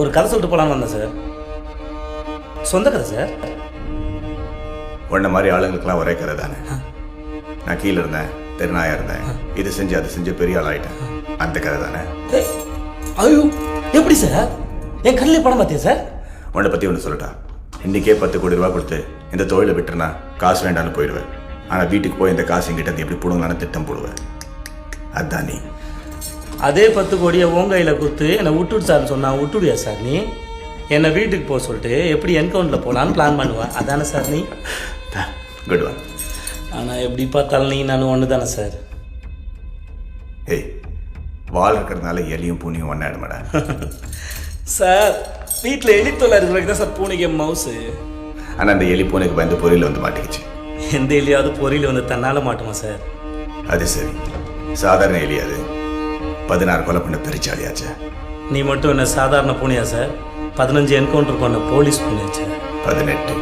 ஒரு கதை சொல்லிட்டு போகலான்னு வந்தேன் சார். சொந்த கதை சார். உன்ன மாதிரி ஆளுங்களுக்கெல்லாம் ஒரே கதை தானே. நான் கீழே இருந்தேன், தெருநாயா இருந்தேன், இது செஞ்சு அது செஞ்சு பெரிய ஆள் ஆயிட்டேன். அந்த கதை தானே. ஐயோ, எப்படி சார்? என் கண்ணிலே படம் பார்த்தியா சார்? உன்னை பற்றி ஒன்று சொல்லட்டா. இன்றைக்கே 10 கோடி ரூபா கொடுத்து இந்த தொழிலை விட்டுருனா காசு வேண்டான்னு போயிடுவேன். ஆனால் வீட்டுக்கு போய் இந்த காசு எங்கிட்ட எப்படி போடுங்களான்னு திட்டம் போடுவேன். அதுதான் நீ. அதே 10 கோடியை உன் கையில் கொடுத்து என்னை விட்டுடு சார்னு சொன்னா விட்டுடுயா சார் நீ? என்னை வீட்டுக்கு போக சொல்லிட்டு எப்படி என்கவுண்டரில் போகலான்னு பிளான் பண்ணுவேன். அதானே சார் நீ? Good one. ஆனால் எப்படி பார்த்தாலும் நீ நானும் ஒன்று தானே சார்? ஏய், வால் இருக்கிறதுனால எலியும் பூனியும் ஒன்றாயிடுமாடா. சார், வீட்டில் எலி தொல்லை இருக்கிறதுக்கு தான் சார் பூனைக்கு மவுசு. ஆனால் அந்த எலி பூனைக்கு பயந்து பொரியல் வந்து மாட்டிக்கிச்சு. எந்த எலியாவது பொரியல் வந்து தன்னால் மாட்டுமா சார்? அது சரி, சாதாரண எலி அது. 16 கொலை பண்ண பெருச்சாலியாச்சு. நீ மட்டும் என்ன சாதாரண பூனையா சார்? 15 என்கவுண்டர் பண்ண போலீஸ் பூனையாச்சு. 18.